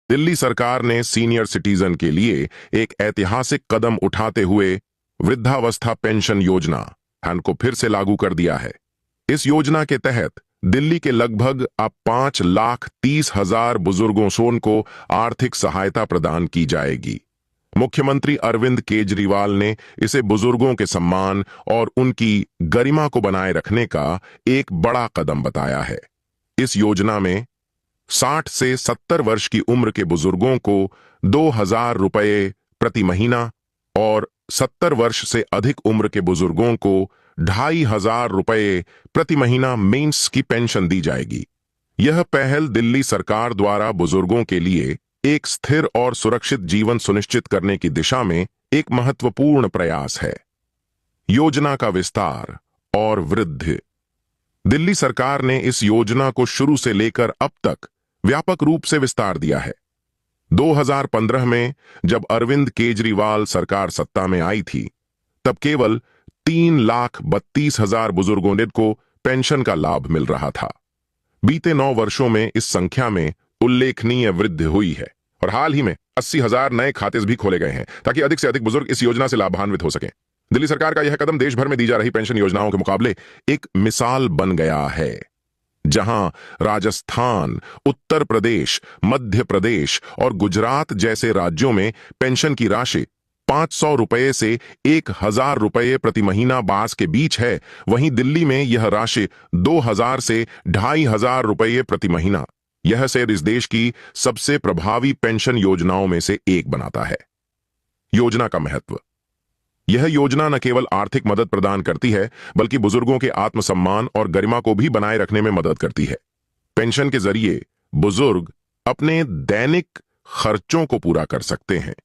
दिल्ली सरकार ने senior citizen के लिए एक ऐतिहासिक कदम उठाते हुए वृद्धावस्था पेंशन योजना फंड को फिर से लागू कर दिया है। इस योजना के तहत दिल्ली के लगभग अब 5,30,000 बुजुर्गों को आर्थिक सहायता प्रदान की जाएगी। मुख्यमंत्री अरविंद केजरीवाल ने इसे बुजुर्गों के सम्मान और उनकी गरिमा को बनाए रखने का एक बड़ा कदम बताया है। इस योजना में 60 से 70 वर्ष की उम्र के बुजुर्गों को 2,000 रुपये प्रति महीना और 70 वर्ष से अधिक उम्र के बुजुर्गों को 2,500 रुपये प्रति महीना मेंस की पेंशन दी जाएगी। यह पहल दिल्ली सरकार द्वारा बुजुर्गों के लिए एक स्थिर और सुरक्षित जीवन सुनिश्चित करने की दिशा में एक महत्वपूर्ण प्रयास है। योजना का विस्तार और वृद्धि। दिल्ली सरकार ने इस योजना को शुरू से लेकर अब तक व्यापक रूप से विस्तार दिया है। 2015 में जब अरविंद केजरीवाल सरकार सत्ता में आई थी, तब केवल 3,32,000 बुजुर्गों को पेंशन का लाभ मिल रहा था। बीते 9 वर्षों में इस संख्या में उल्लेखनीय वृद्धि हुई है और हाल ही में 80,000 नए खाते भी खोले गए हैं ताकि अधिक से अधिक बुजुर्ग इस योजना से लाभान्वित हो सकें। दिल्ली सरकार का यह कदम देश भर में दी जा रही पेंशन योजनाओं के मुकाबले एक मिसाल बन गया है, जहां राजस्थान, उत्तर प्रदेश, मध्य प्रदेश और गुजरात जैसे राज्यों में पेंशन की राशि 500 रुपये से 1,000 रुपये प्रति महीना बास के बीच है, वहीं दिल्ली में यह राशि 2,000 से 2,500 रुपये प्रति महीना यह से इस देश की सबसे प्रभावी पेंशन योजनाओं में से एक बनाता है। योजना का महत्व। यह योजना न केवल आर्थिक मदद प्रदान करती है, बल्कि बुजुर्गों के आत्मसम्मान और गरिमा को भी बनाए रखने में मदद करती है। पेंशन के जरिए बुजुर्ग अपने दैनिक खर्चों को पूरा कर सकते हैं,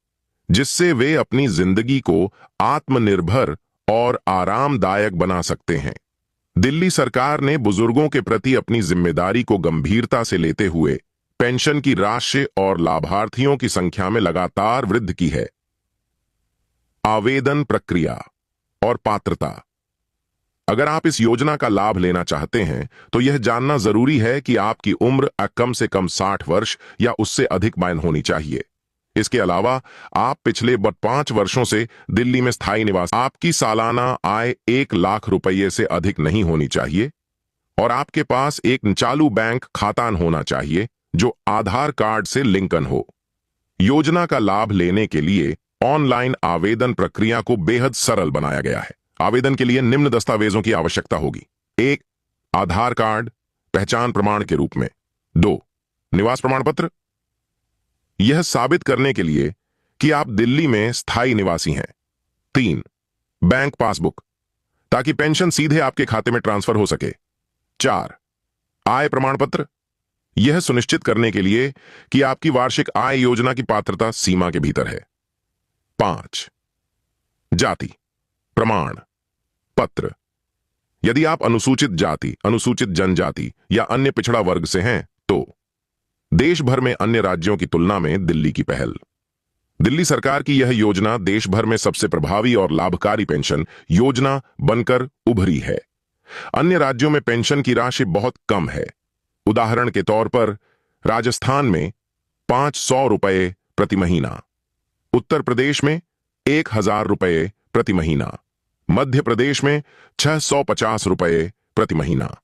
जिससे वे अपनी जिंदगी को आत्मनिर्भर और आरामदायक बना सकते हैं। दिल्ली सरकार ने बुजुर्गों के प्रति अपनी जिम्मेदारी को गंभीरता से लेते हुए पेंशन की राशि और लाभार्थियों की संख्या में लगातार वृद्धि की है। आवेदन प्रक्रिया और पात्रता। अगर आप इस योजना का लाभ लेना चाहते हैं, तो यह जानना जरूरी है कि आपकी उम्र कम से कम 60 वर्ष या उससे अधिक मायन होनी चाहिए। इसके अलावा आप पिछले 5 वर्षों से दिल्ली में स्थायी निवास, आपकी सालाना आय 1 लाख रुपये से अधिक नहीं होनी चाहिए और आपके पास एक चालू बैंक खाता होना चाहिए जो आधार कार्ड से लिंकन हो। योजना का लाभ लेने के लिए ऑनलाइन आवेदन प्रक्रिया को बेहद सरल बनाया गया है। आवेदन के लिए निम्न दस्तावेजों की आवश्यकता होगी। 1. आधार कार्ड पहचान प्रमाण के रूप में। 2. निवास प्रमाण पत्र, यह साबित करने के लिए कि आप दिल्ली में स्थायी निवासी हैं। 3. बैंक पासबुक, ताकि पेंशन सीधे आपके खाते में ट्रांसफर हो सके। 4. आय प्रमाण पत्र, यह सुनिश्चित करने के लिए कि आपकी वार्षिक आय योजना की पात्रता सीमा के भीतर है। 5. जाति प्रमाण पत्र, यदि आप अनुसूचित जाति, अनुसूचित जनजाति या अन्य पिछड़ा वर्ग से हैं, तो देश भर में अन्य राज्यों की तुलना में दिल्ली की पहल। दिल्ली सरकार की यह योजना देश भर में सबसे प्रभावी और लाभकारी पेंशन योजना बनकर उभरी है। अन्य राज्यों में पेंशन की राशि बहुत कम है। उदाहरण के तौर पर राजस्थान में 500 रुपये प्रति महीना, उत्तर प्रदेश में 1,000 रुपये प्रति महीना, मध्य प्रदेश में 650 रुपये प्रति महीना।